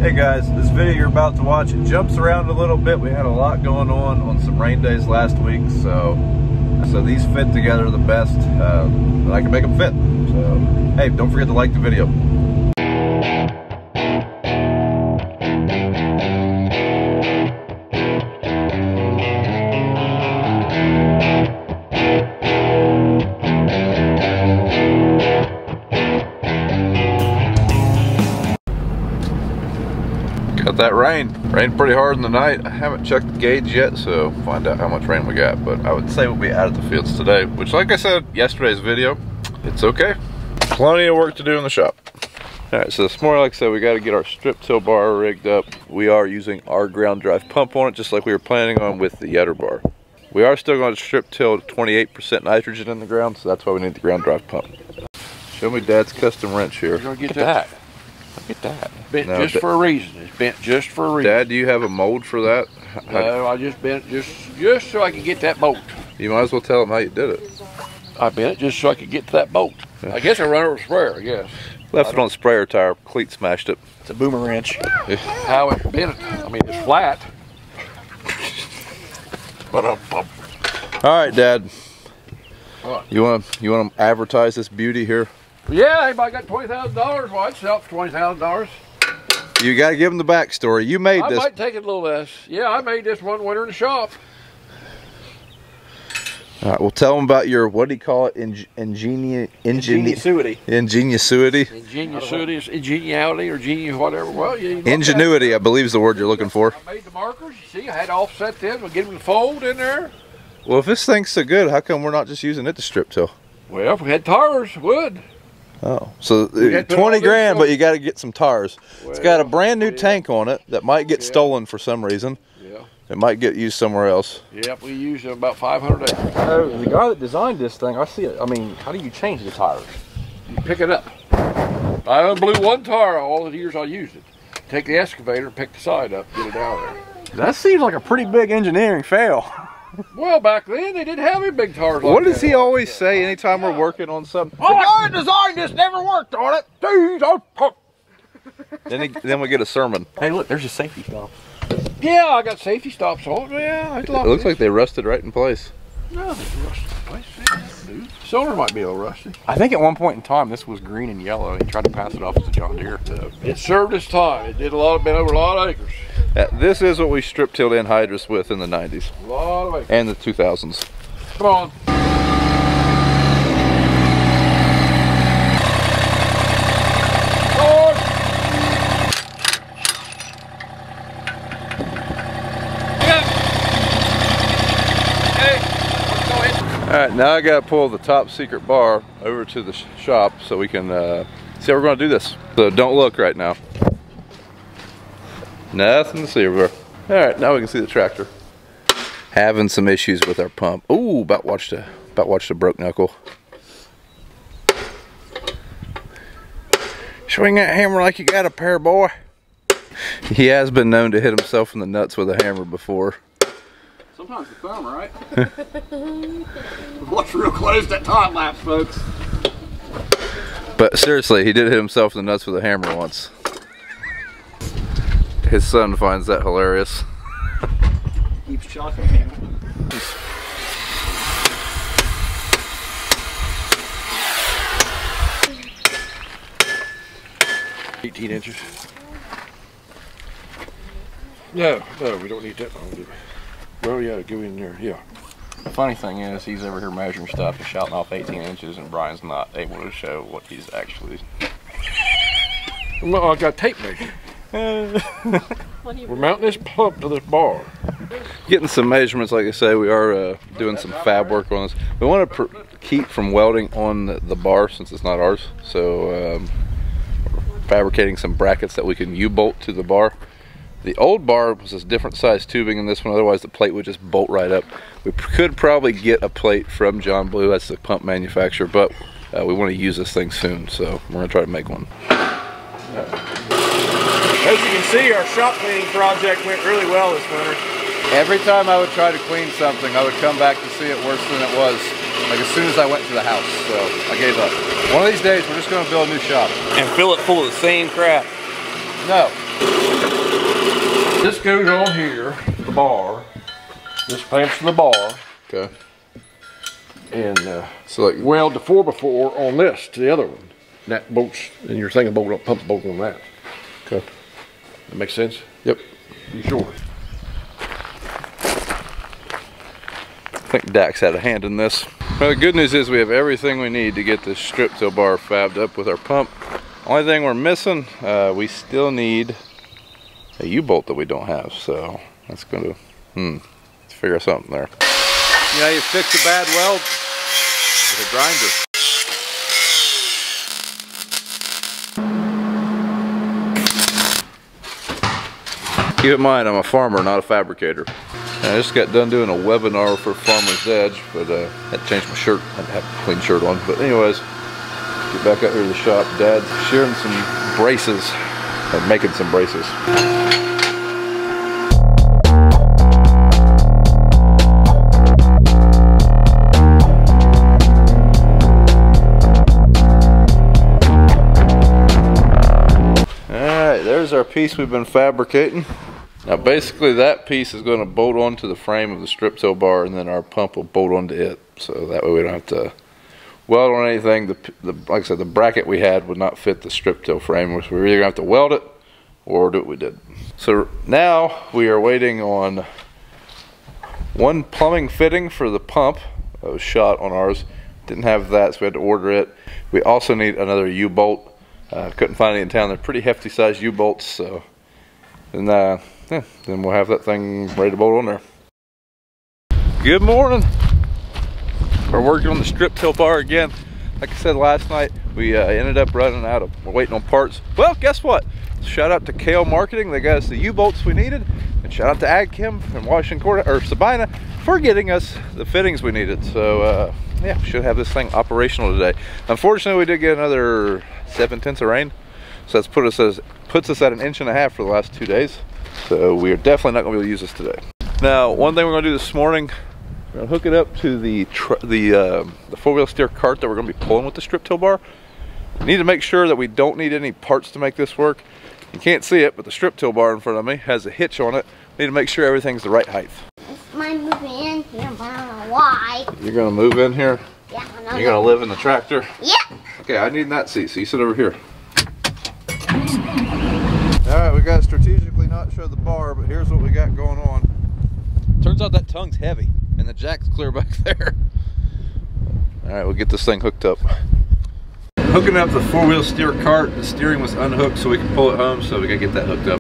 Hey guys, this video you're about to watch, it jumps around a little bit. We had a lot going on some rain days last week, so these fit together the best that I can make them fit. So hey, don't forget to like the video. Got that rain. Rained pretty hard in the night. I haven't checked the gauge yet, so find out how much rain we got. But I would say we'll be out of the fields today, which, like I said yesterday's video, it's okay. Plenty of work to do in the shop. All right, so this morning, like I said, we got to get our strip till bar rigged up. We are using our ground drive pump on it, just like we were planning on with the EYEWEAR bar. We are still going to strip till 28% nitrogen in the ground, so that's why we need the ground drive pump. Show me Dad's custom wrench here. You're gonna get that. Look at that. Bent No, just for a reason. It's bent just for a reason. Dad, do you have a mold for that? No, I just bent it just so I could get that bolt. You might as well tell them how you did it. I bent it just so I could get to that bolt. I guess I run over a sprayer, I guess. Left it on the sprayer tire, cleat smashed it. It's a boomer wrench. How it bent it. I mean, it's flat. All right, Dad. What? You want to advertise this beauty here? Yeah, anybody got $20,000? Well, I'd sell it for $20,000. You got to give them the backstory. You made this. I might take it a little less. Yeah, I made this one winter in the shop. All right, well, tell them about your, what do you call it? Ingeniosity. Ingeniosity, or genius, whatever. Well, Ingenuity, I believe is the word you're looking for. I made the markers. You see, I had to offset them to get them to fold in there. Well, if this thing's so good, how come we're not just using it to strip till? Well, if we had tires, would. Oh, so 20 grand, but you got to get some tires. Well, it's got a brand new tank on it that might get stolen for some reason. Yeah. It might get used somewhere else. Yep, we used about 500 acres. Oh, the guy that designed this thing, I see it. I mean, how do you change the tires? You pick it up. I unblew one tire all the years I used it. Take the excavator and pick the side up, get it out of there. That seems like a pretty big engineering fail. Well, back then they didn't have any big tires like What does he always say anytime we're working on something? Oh, the guy that designed this never worked on it. Then we get a sermon. Hey, look, there's a safety stop. Yeah, I got safety stops on. Yeah, it looks like they rusted right in place. No, they rusted in place. Cylinder might be a little rusty. I think at one point in time this was green and yellow. He tried to pass it off as a John Deere. It served its time. It did been over a lot of acres. This is what we strip tilled anhydrous with in the 90s. A lot of acres. And the 2000s. Come on. Alright, now I gotta pull the top secret bar over to the shop so we can see how we're gonna do this. So don't look right now. Nothing to see over there. Alright, now we can see the tractor. Having some issues with our pump. Ooh, about watched a broke knuckle. Swing that hammer like you got a pair, boy. He has been known to hit himself in the nuts with a hammer before. Sometimes the thumb, right? Watch real close that time lapse, folks. But seriously, he did hit himself in the nuts with a hammer once. His son finds that hilarious. Keeps shocking him. 18 inches. No, we don't need that long, do we? Oh yeah, go in there, yeah. The funny thing is, he's over here measuring stuff and shouting off 18 inches, and Brian's not able to show what he's actually... Well, I got tape measure. We're mounting this pump to this bar. Getting some measurements, like I say, we are doing some fab work on this. We want to keep from welding on the bar since it's not ours, so fabricating some brackets that we can U-bolt to the bar. The old bar was a different size tubing than this one, otherwise the plate would just bolt right up. We could probably get a plate from John Blue, that's the pump manufacturer, but we want to use this thing soon, so we're going to try to make one. As you can see, our shop cleaning project went really well this winter. Every time I would try to clean something, I would come back to see it worse than it was, like as soon as I went to the house, so I gave up. One of these days, we're just going to build a new shop. And fill it full of the same crap. No. This goes on here, the bar. This clamps to the bar. Okay. And so like weld the 4x4 on this to the other one. And that bolts, and your thing bolt up, pump bolt on that. Okay. That makes sense? Yep. You sure? I think Dax had a hand in this. Well, the good news is we have everything we need to get this strip till bar fabbed up with our pump. Only thing we're missing, we still need a U-bolt that we don't have, so that's gonna, let's figure something there. You know, you fix a bad weld with a grinder. Keep in mind, I'm a farmer, not a fabricator. And I just got done doing a webinar for Farmer's Edge, but had to change my shirt. I had to have a clean shirt on. But anyways, get back out here to the shop. Dad's sharing some braces, making some braces. Alright, there's our piece we've been fabricating. Now basically that piece is going to bolt onto the frame of the strip till bar, and then our pump will bolt onto it. So that way we don't have to weld on anything. Like I said, the bracket we had would not fit the strip till frame, which we're either going to have to weld it or do what we did. So now we are waiting on one plumbing fitting for the pump that was shot on ours. Didn't have that, so we had to order it. We also need another U-bolt. Couldn't find any in town. They're pretty hefty sized U-bolts, so and yeah, then we'll have that thing ready to bolt on there. Good morning. We're working on the strip till bar again. Like I said last night, we ended up running out of, we're waiting on parts. Well, guess what? Shout out to Kale Marketing. They got us the U-bolts we needed. And shout out to AgChem from Washington Court, or Sabina, for getting us the fittings we needed. So yeah, we should have this thing operational today. Unfortunately, we did get another 7/10 of rain. So that's puts us at 1.5 inches for the last 2 days. So we are definitely not going to be able to use this today. Now, one thing we're going to do this morning, we're going to hook it up to the 4-wheel steer cart that we're going to be pulling with the strip till bar. We need to make sure that we don't need any parts to make this work. You can't see it, but the strip till bar in front of me has a hitch on it. We need to make sure everything's the right height. It's my moving in here, but I don't know why. You're going to move in here? Yeah, I know. You're going to live in the tractor? Yeah. Okay, I need in that seat, so you sit over here. Alright, we got to strategically not show the bar, but here's what we got going on. Turns out that tongue's heavy, and the jack's clear back there. Alright, we'll get this thing hooked up. Hooking up the 4-wheel steer cart, the steering was unhooked so we can pull it home, so we got to get that hooked up.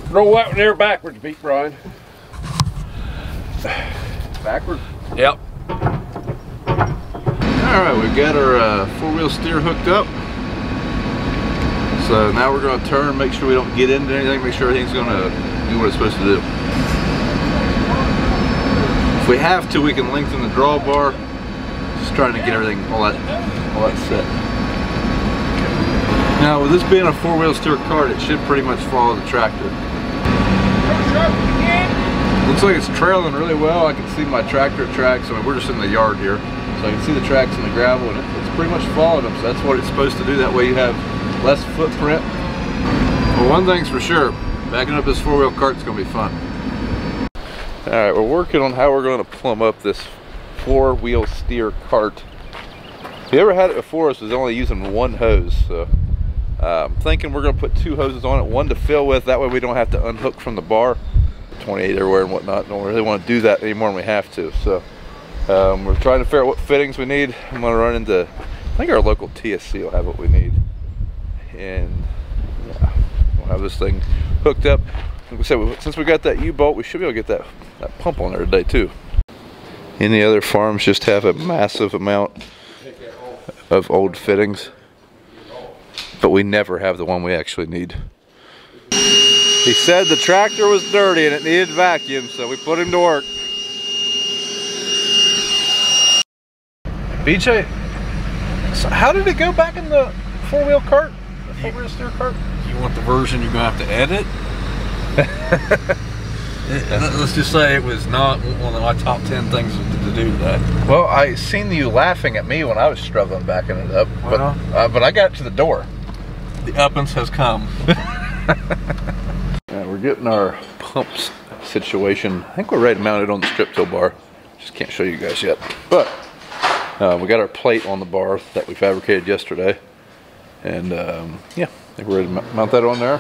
Roll that one there backwards, Pete Brian. Backwards? Yep. Alright, we've got our 4-wheel steer hooked up. So now we're going to turn, make sure we don't get into anything, make sure everything's going to do what it's supposed to do. If we have to, we can lengthen the drawbar. Just trying to get everything, all that set. Now with this being a 4-wheel steer cart, it should pretty much follow the tractor. Looks like it's trailing really well. I can see my tractor tracks. I mean, we're just in the yard here, so I can see the tracks in the gravel, and it's pretty much following them. So that's what it's supposed to do. That way you have less footprint. Well, one thing's for sure, backing up this 4-wheel cart's gonna be fun. All right, we're working on how we're going to plumb up this 4-wheel steer cart. If you ever had it before, it was only using one hose. So I'm thinking we're going to put 2 hoses on it, one to fill with. That way we don't have to unhook from the bar, 28 everywhere and whatnot. Don't really want to do that anymore than we have to. So we're trying to figure out what fittings we need. I'm going to run into, I think our local TSC will have what we need. And yeah, we'll have this thing hooked up. Like we said, since we got that U-bolt, we should be able to get that pump on there today too. Any other farms just have a massive amount of old fittings, but we never have the one we actually need. He said the tractor was dirty and it needed vacuum, so we put him to work. BJ, so how did it go back in the 4-wheel cart? The 4-wheel steer cart? You want the version you're going to have to edit? Let's just say it was not one of my top 10 things to do today. Well, I seen you laughing at me when I was struggling backing it up, but I got to the door. The uppance has come. We're getting our pumps situation. I think we're ready to mount it on the strip tow bar. Just can't show you guys yet. But we got our plate on the bar that we fabricated yesterday. And yeah, I think we're ready to mount that on there.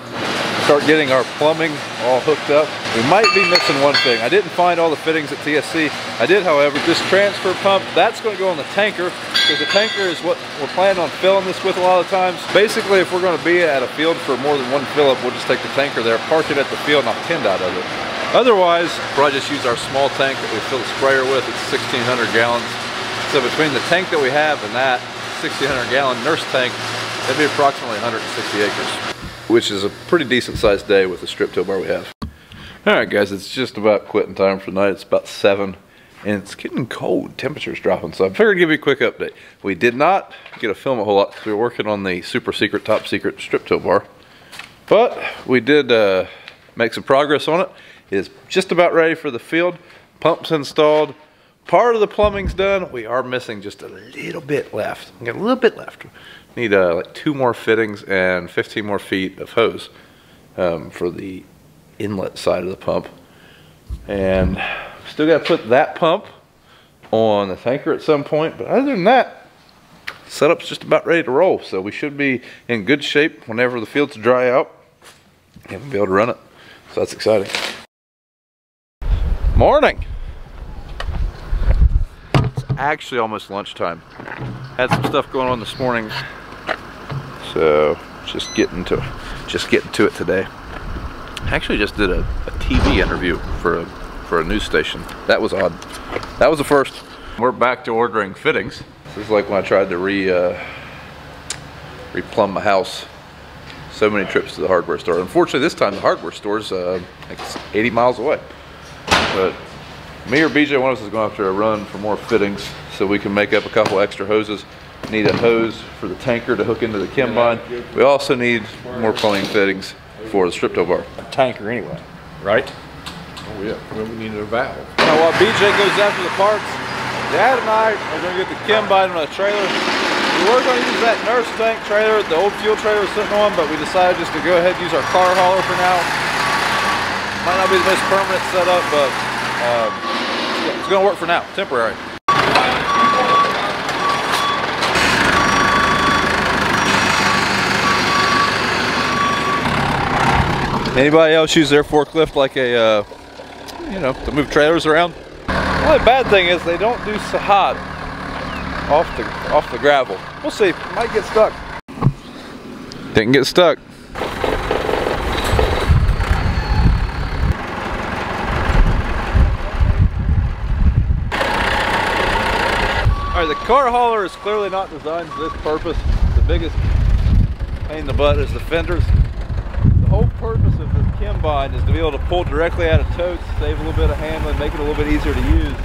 Start getting our plumbing all hooked up. We might be missing one thing. I didn't find all the fittings at TSC. I did, however, this transfer pump, that's going to go on the tanker, because the tanker is what we're planning on filling this with a lot of times. Basically, if we're going to be at a field for more than one fill up, we'll just take the tanker there, park it at the field, and I'll tend out of it. Otherwise, we'll just use our small tank that we fill the sprayer with. It's 1,600 gallons. So between the tank that we have and that 1,600 gallon nurse tank, that'd be approximately 160 acres. Which is a pretty decent sized day with the strip tow bar we have. Alright guys, it's just about quitting time for the night. It's about 7 and it's getting cold. Temperature's dropping, so I figured I'd give you a quick update. We did not get to film a whole lot because we were working on the super secret, top secret strip tow bar. But we did make some progress on it. It is just about ready for the field. Pumps installed. Part of the plumbing's done. We are missing just a little bit left. We got a little bit left. Need like 2 more fittings and 15 more feet of hose for the inlet side of the pump. And still got to put that pump on the tanker at some point. But other than that, setup's just about ready to roll. So we should be in good shape whenever the fields dry out and we'll be able to run it. So that's exciting. Morning. It's actually almost lunchtime. Had some stuff going on this morning. So just getting to it today. I actually just did a TV interview for a news station. That was odd. That was the first. We're back to ordering fittings. This is like when I tried to re-plumb my house. So many trips to the hardware store. Unfortunately, this time the hardware store's like 80 miles away. But me or BJ, one of us is going after a run for more fittings so we can make up a couple extra hoses. Need a hose for the tanker to hook into the Kimbine. We also need more plumbing fittings for the strip tow bar. A tanker anyway, right? Oh yeah. Well, we need a valve. Now while BJ goes after the parts, Dad and I are going to get the Kimbine on a trailer. We were going to use that nurse tank trailer, the old fuel trailer we're sitting on, but we decided just to go ahead and use our car hauler for now. Might not be the most permanent setup, but it's going to work for now, temporary. Anybody else use their forklift like a, you know, to move trailers around? The only bad thing is they don't do so hot off the gravel. We'll see. Might get stuck. Didn't get stuck. All right, the car hauler is clearly not designed for this purpose. The biggest pain in the butt is the fenders. The whole purpose of this Kimbine is to be able to pull directly out of totes, save a little bit of handling, make it a little bit easier to use.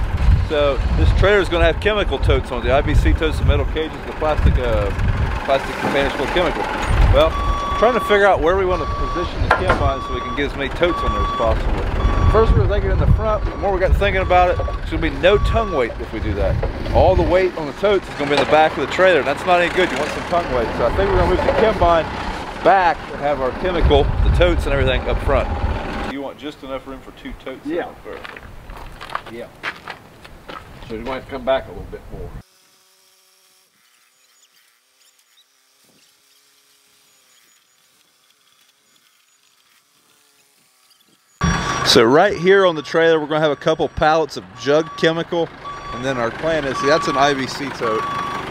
So this trailer is going to have chemical totes on it. The IBC totes, the metal cages, the plastic containers full of chemical. Well, trying to figure out where we want to position the Kimbine so we can get as many totes on there as possible. First we're going to take it in the front. The more we got thinking about it, there's going to be no tongue weight if we do that. All the weight on the totes is going to be in the back of the trailer, and that's not any good. You want some tongue weight. So I think we're going to move the Kimbine back and have our chemical, the totes and everything up front. You want just enough room for 2 totes? Yeah. Yeah. So you might come back a little bit more. So right here on the trailer, we're going to have a couple pallets of jug chemical, and then our plan is, see, that's an IBC tote.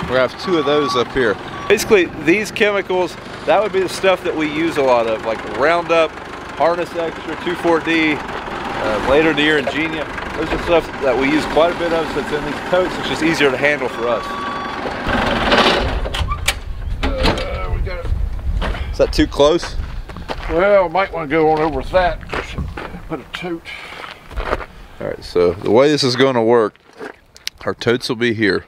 We're going to have 2 of those up here. Basically, these chemicals, that would be the stuff that we use a lot of, like Roundup, Harness Extra, 2,4-D, later in the year Ingenia. Those are stuff that we use quite a bit of, so it's in these totes. It's just easier to handle for us. We got it. Is that too close? Well, might want to go on over with that. Put a tote. All right, so the way this is going to work, our totes will be here,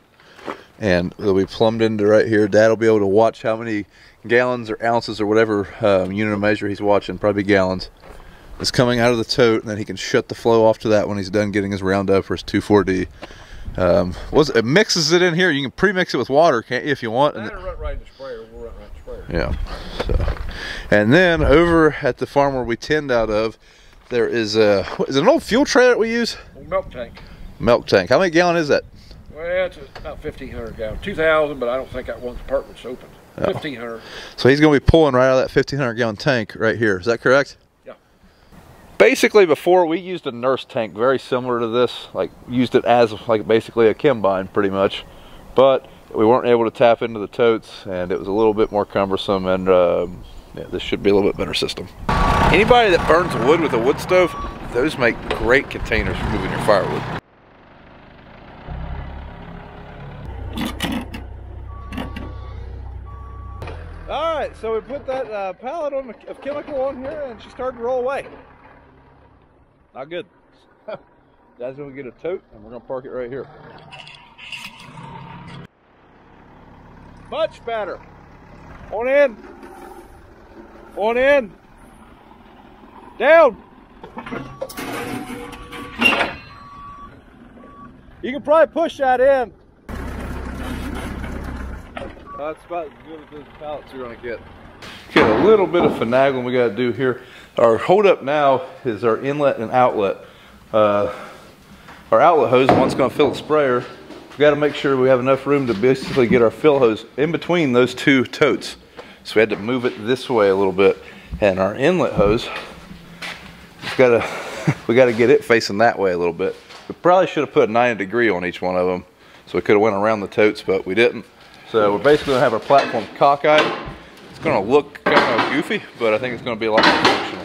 and they'll be plumbed into right here. Dad will be able to watch how many gallons or ounces or whatever unit of measure he's watching, probably gallons, is coming out of the tote, and then he can shut the flow off to that when he's done getting his Roundup or his 2,4-D. It mixes it in here. You can pre-mix it with water, can't you, if you want? And run right in the sprayer. We'll run right in the sprayer. Yeah. So, And then over at the farm where we tend out of, there is a, what, is it an old fuel trailer that we use? Milk tank. Milk tank. How many gallon is that? Well, it's about 1,500 gallons. 2,000, but I don't think that one compartment's open. 1,500. So he's going to be pulling right out of that 1,500 gallon tank right here. Is that correct? Yeah. Basically, before we used a nurse tank very similar to this, like used it as like basically a combine pretty much, but we weren't able to tap into the totes and it was a little bit more cumbersome, and yeah, this should be a little bit better system. Anybody that burns wood with a wood stove, those make great containers for moving your firewood. All right, so we put that pallet of chemical on here and she started to roll away. Not good. Dad's gonna get a tote and we're gonna park it right here. Much better. On in. On in. Down. You can probably push that in. That's about as good as those pallets you're going to get. Get a little bit of finagling we got to do here. Our hold up now is our inlet and outlet. Our outlet hose, the one's going to fill the sprayer. We got to make sure we have enough room to basically get our fill hose in between those two totes. So we had to move it this way a little bit. And our inlet hose, we got to get it facing that way a little bit. We probably should have put a 90 degree on each one of them, so we could have went around the totes, but we didn't. So we're basically gonna have our platform cockeyed. It's gonna look kind of goofy, but I think it's gonna be a lot more functional.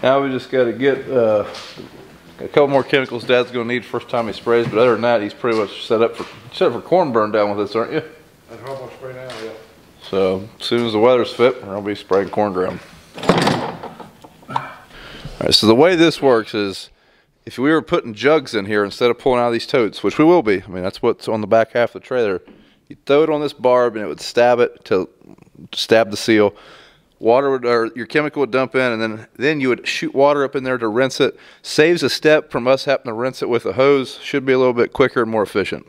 Now we just gotta get a couple more chemicals Dad's gonna need first time he sprays, but other than that, he's pretty much set up for corn burn down with this, aren't you? That's how much spray now, yeah. So as soon as the weather's fit, we're gonna be spraying corn ground. All right, so the way this works is, if we were putting jugs in here instead of pulling out of these totes, which we will be, I mean, that's what's on the back half of the trailer, you throw it on this barb and it would stab it to stab the seal. Water would, or your chemical would dump in, and then you would shoot water up in there to rinse it. Saves a step from us having to rinse it with a hose. Should be a little bit quicker and more efficient.